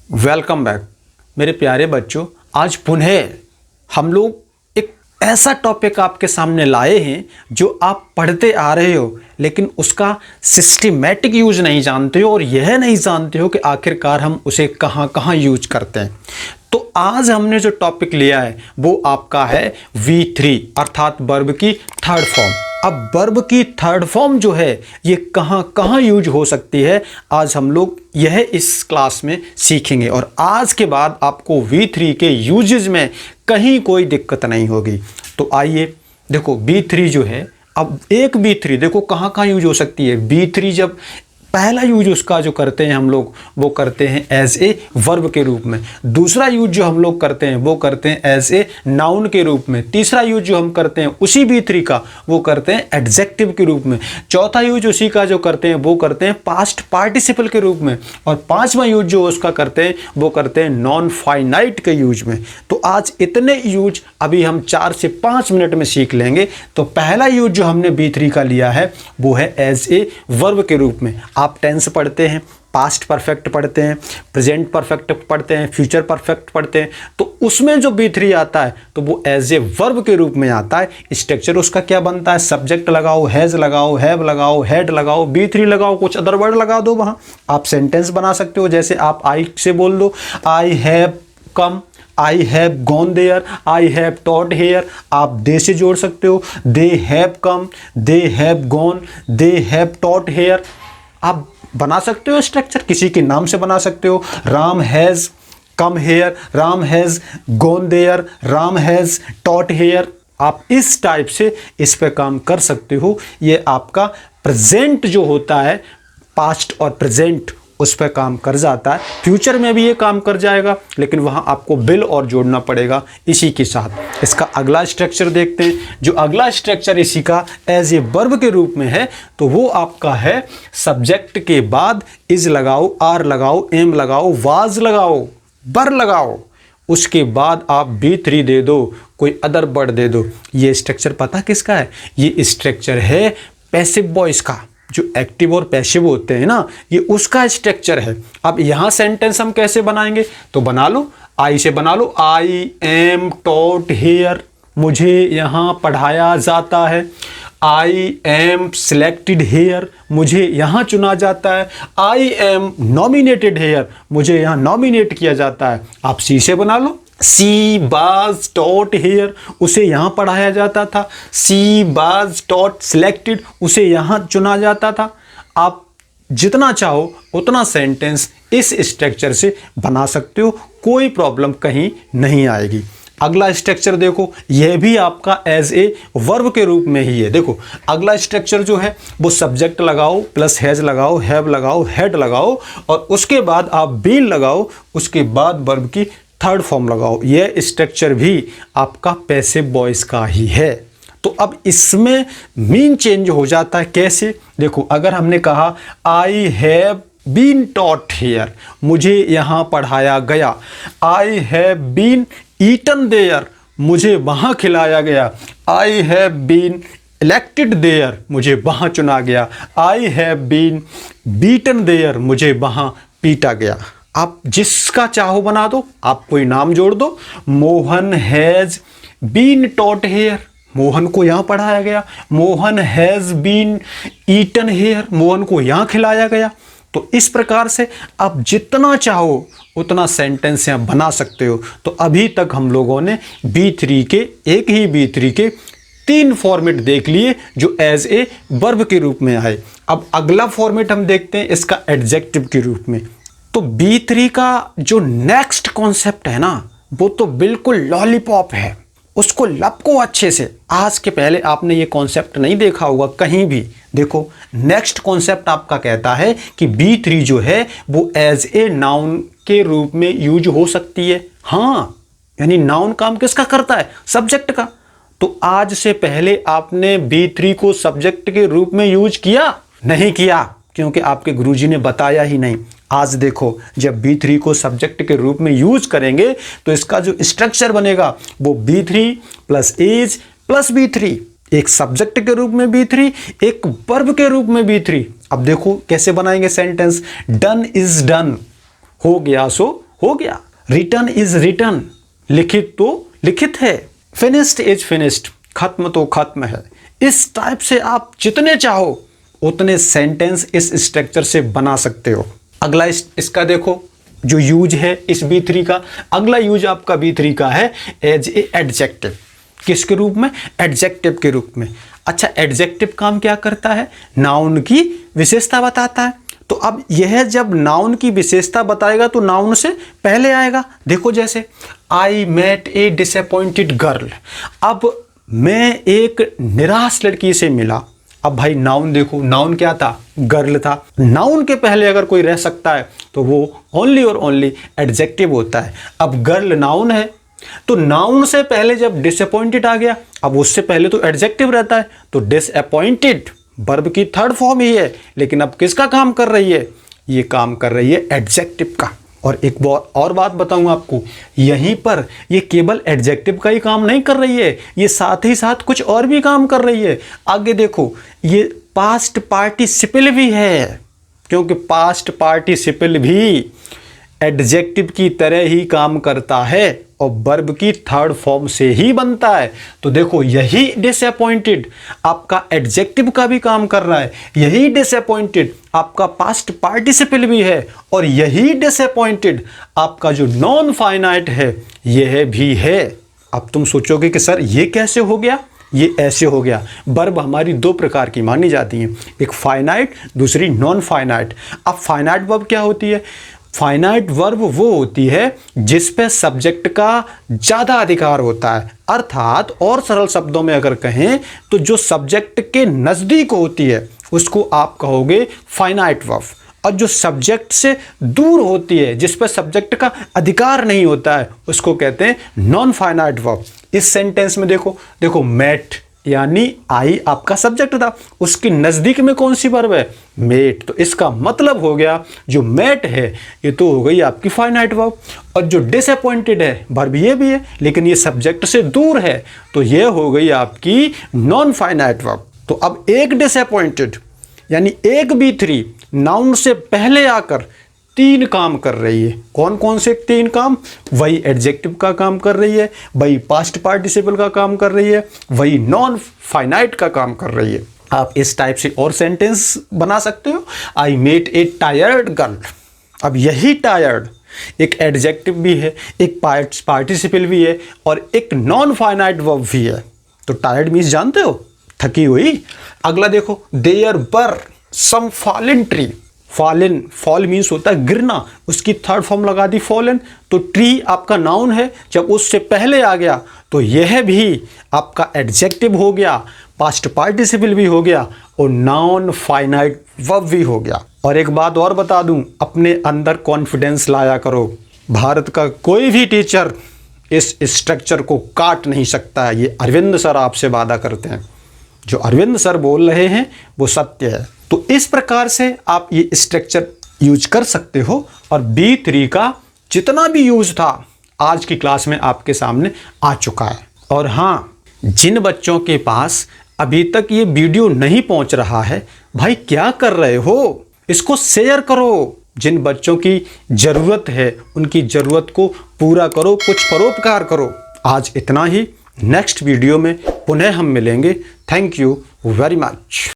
Welcome back मेरे प्यारे बच्चों। आज पुनः हम लोग एक ऐसा टॉपिक आपके सामने लाए हैं जो आप पढ़ते आ रहे हो, लेकिन उसका सिस्टमैटिक यूज नहीं जानते हो और यह नहीं जानते हो कि आखिरकार हम उसे कहाँ कहाँ यूज करते हैं। तो आज हमने जो टॉपिक लिया है वो आपका है V3 अर्थात वर्ब की थर्ड फॉर्म। अब वर्ब की थर्ड फॉर्म जो है ये कहाँ कहाँ यूज हो सकती है, आज हम लोग यह इस क्लास में सीखेंगे और आज के बाद आपको V3 के यूजेज में कहीं कोई दिक्कत नहीं होगी। तो आइए देखो B3 जो है, अब एक B3 देखो कहाँ कहाँ यूज हो सकती है। B3 जब पहला यूज उसका जो करते हैं हम लोग वो करते हैं एज ए वर्ब के रूप में। दूसरा यूज जो हम लोग करते हैं वो करते हैं एज ए नाउन के रूप में। तीसरा यूज जो हम करते हैं उसी B3 का वो करते हैं एडजेक्टिव के रूप में। चौथा यूज उसी का जो करते हैं वो करते हैं पास्ट पार्टिसिपल के रूप में। और पांचवा यूज जो उसका करते हैं वो करते हैं नॉन फाइनाइट के यूज में। तो आज इतने यूज अभी हम 4 से 5 मिनट में सीख लेंगे। तो पहला यूज जो हमने B3 का लिया है वो है एज ए वर्ब के रूप में। आप टेंस पढ़ते हैं, पास्ट परफेक्ट पढ़ते हैं, प्रेजेंट परफेक्ट पढ़ते हैं, फ्यूचर परफेक्ट पढ़ते हैं, तो उसमें जो B3 आता है तो वो एज ए वर्ब के रूप में आता है। स्ट्रक्चर उसका क्या बनता है, सब्जेक्ट लगाओ, हैज़ लगाओ, हैव लगाओ, हैड लगाओ, B3 लगाओ, कुछ अदर वर्ड लगा दो वहाँ। आप सेंटेंस बना सकते हो, जैसे आप आई से बोल दो I have come, I have gone there, I have taught here. आप दे से जोड़ सकते हो, they have come, they have gone, they have taught here. आप बना सकते हो स्ट्रक्चर, किसी के नाम से बना सकते हो। Ram has come here, Ram has gone there, Ram has taught here. आप इस टाइप से इस पे काम कर सकते हो। ये आपका प्रेजेंट जो होता है, पास्ट और प्रेजेंट उस पर काम कर जाता है। फ्यूचर में भी ये काम कर जाएगा, लेकिन वहाँ आपको बिल और जोड़ना पड़ेगा इसी के साथ। इसका अगला स्ट्रक्चर देखते हैं। जो अगला स्ट्रक्चर इसी का एज ए वर्ब के रूप में है तो वो आपका है सब्जेक्ट के बाद इज लगाओ, आर लगाओ, एम लगाओ, वाज लगाओ, बर लगाओ, उसके बाद आप B3 दे दो, कोई अदर वर्ड दे दो। ये स्ट्रक्चर पता किसका है? ये स्ट्रक्चर है पैसिव वॉइस का। जो एक्टिव और पैसिव होते हैं ना, ये उसका स्ट्रक्चर है। अब यहाँ सेंटेंस हम कैसे बनाएंगे? तो बना लो, आई से बना लो। आई एम टॉट हेयर, मुझे यहाँ पढ़ाया जाता है। आई एम सिलेक्टेड हेयर, मुझे यहाँ चुना जाता है। आई एम नॉमिनेटेड हेयर, मुझे यहाँ नॉमिनेट किया जाता है। आप सी से बना लो। सी बाज टॉट हेयर, उसे यहाँ पढ़ाया जाता था। सी बाज टॉट सिलेक्टेड, उसे यहाँ चुना जाता था। आप जितना चाहो उतना सेंटेंस इस स्ट्रक्चर से बना सकते हो, कोई प्रॉब्लम कहीं नहीं आएगी। अगला स्ट्रक्चर देखो, यह भी आपका एज ए वर्ब के रूप में ही है। देखो अगला स्ट्रक्चर जो है वो सब्जेक्ट लगाओ, प्लस हैज लगाओ, हैव लगाओ, हैड लगाओ और उसके बाद आप बीन लगाओ, उसके बाद वर्ब की थर्ड फॉर्म लगाओ। यह स्ट्रक्चर भी आपका पैसिव वॉइस का ही है। तो अब इसमें मीन चेंज हो जाता है। कैसे? देखो अगर हमने कहा I have been taught here, मुझे यहाँ पढ़ाया गया। I have been eaten there, मुझे वहाँ खिलाया गया। I have been elected there, मुझे वहाँ चुना गया। I have been beaten there, मुझे वहाँ पीटा गया। आप जिसका चाहो बना दो, आप कोई नाम जोड़ दो। Mohan has been taught here, Mohan को यहाँ पढ़ाया गया। Mohan has been eaten here, Mohan को यहाँ खिलाया गया। तो इस प्रकार से आप जितना चाहो उतना सेंटेंस यहाँ बना सकते हो। तो अभी तक हम लोगों ने B3 के, एक ही B3 के 3 फॉर्मेट देख लिए जो एज ए वर्ब के रूप में आए। अब अगला फॉर्मेट हम देखते हैं इसका एडजेक्टिव के रूप में। तो B3 का जो नेक्स्ट कॉन्सेप्ट है ना, वो तो बिल्कुल लॉलीपॉप है, उसको लपको अच्छे से। आज के पहले आपने ये कॉन्सेप्ट नहीं देखा होगा कहीं भी। देखो नेक्स्ट कॉन्सेप्ट आपका कहता है कि B3 जो है वो एज ए नाउन के रूप में यूज हो सकती है। हाँ, यानी नाउन काम किसका करता है? सब्जेक्ट का। तो आज से पहले आपने B3 को सब्जेक्ट के रूप में यूज किया? नहीं किया, क्योंकि आपके गुरुजी ने बताया ही नहीं। आज देखो जब B3 को सब्जेक्ट के रूप में यूज करेंगे तो इसका जो स्ट्रक्चर बनेगा वो B3 plus is plus B3। एक सब्जेक्ट के रूप में B3, एक वर्ब के रूप में B3। अब देखो कैसे बनाएंगे सेंटेंस। डन इज डन, हो गया सो हो गया। रिटन इज रिटन, लिखित तो लिखित है। फिनिश्ड इज फिनिश्ड, खत्म तो खत्म है। इस टाइप से आप जितने चाहो उतने सेंटेंस इस स्ट्रक्चर से बना सकते हो। अगला इसका देखो जो यूज है इस B3 का, अगला यूज आपका B3 का है एज ए एडजेक्टिव। किसके रूप में? एडजेक्टिव के रूप में। अच्छा, एडजेक्टिव काम क्या करता है? नाउन की विशेषता बताता है। तो अब यह जब नाउन की विशेषता बताएगा तो नाउन से पहले आएगा। देखो जैसे I met a disappointed girl, अब मैं एक निराश लड़की से मिला। अब भाई नाउन देखो, नाउन क्या था? गर्ल था। नाउन के पहले अगर कोई रह सकता है तो वो ओनली और ओनली एडजेक्टिव होता है। अब गर्ल नाउन है तो नाउन से पहले जब डिसअपॉइंटेड आ गया, अब उससे पहले तो एडजेक्टिव रहता है, तो डिसअपॉइंटेड वर्ब की थर्ड फॉर्म ही है, लेकिन अब किसका काम कर रही है? ये काम कर रही है एडजेक्टिव का। और एक और बात बताऊं आपको, यहीं पर ये केवल एडजेक्टिव का ही काम नहीं कर रही है, ये साथ ही साथ कुछ और भी काम कर रही है। आगे देखो, ये पास्ट पार्टिसिपल भी है, क्योंकि पास्ट पार्टिसिपल भी एडजेक्टिव की तरह ही काम करता है और वर्ब की थर्ड फॉर्म से ही बनता है। तो देखो, यही डिसअपॉइंटेड आपका एडजेक्टिव का भी काम कर रहा है, यही डिसअपॉइंटेड आपका पास्ट पार्टिसिपल भी है, और यही डिसअपॉइंटेड आपका जो नॉन फाइनाइट है यह भी है। अब तुम सोचोगे कि सर ये कैसे हो गया? ये ऐसे हो गया। वर्ब हमारी दो प्रकार की मानी जाती हैं, एक फाइनाइट, दूसरी नॉन फाइनाइट। अब फाइनाइट वर्ब क्या होती है? फाइनाइट वर्ब वो होती है जिस पे सब्जेक्ट का ज़्यादा अधिकार होता है, अर्थात और सरल शब्दों में अगर कहें तो जो सब्जेक्ट के नज़दीक होती है उसको आप कहोगे फाइनाइट वर्ब, और जो सब्जेक्ट से दूर होती है, जिस पर सब्जेक्ट का अधिकार नहीं होता है, उसको कहते हैं नॉन फाइनाइट वर्ब। इस सेंटेंस में देखो मेट यानी आई आपका सब्जेक्ट था, उसके नज़दीक में कौन सी वर्ब है? मेट। तो इसका मतलब हो गया जो मेट है ये तो हो गई आपकी फाइनाइट वर्ब, और जो डिसअपॉइंटेड है वर्ब ये भी है, लेकिन ये सब्जेक्ट से दूर है तो ये हो गई आपकी नॉन फाइनाइट वर्ब। तो अब एक डिसअपॉइंटेड यानी एक B3 नाउन से पहले आकर तीन काम कर रही है। कौन कौन से तीन काम? वही एडजेक्टिव का काम कर रही है, वही पास्ट पार्टिसिपल का काम कर रही है, वही नॉन फाइनाइट का काम कर रही है। आप इस टाइप से और सेंटेंस बना सकते हो। I met a tired girl, अब यही टायर्ड एक एडजेक्टिव भी है, एक पार्टिसिपल भी है, और एक नॉन फाइनाइट वर्ब भी है। तो टायर्ड मीन्स जानते हो? थकी हुई। अगला देखो, there were some fallen tree. Fall means होता है गिरना, उसकी थर्ड फॉर्म लगा दी फॉलन। तो ट्री आपका नाउन है, जब उससे पहले आ गया तो यह भी आपका एडजेक्टिव हो गया, पास्ट पार्टिसिपल भी हो गया, और नॉन फाइनाइट वर्ब भी हो गया। और एक बात और बता दूं, अपने अंदर कॉन्फिडेंस लाया करो। भारत का कोई भी टीचर इस स्ट्रक्चर को काट नहीं सकता है, ये अरविंद सर आपसे वादा करते हैं। जो अरविंद सर बोल रहे हैं वो सत्य है। तो इस प्रकार से आप ये स्ट्रक्चर यूज कर सकते हो, और B3 का जितना भी यूज था आज की क्लास में आपके सामने आ चुका है। और हाँ, जिन बच्चों के पास अभी तक ये वीडियो नहीं पहुंच रहा है, भाई क्या कर रहे हो? इसको शेयर करो। जिन बच्चों की ज़रूरत है उनकी ज़रूरत को पूरा करो, कुछ परोपकार करो। आज इतना ही, नेक्स्ट वीडियो में पुनः हम मिलेंगे। Thank you very much.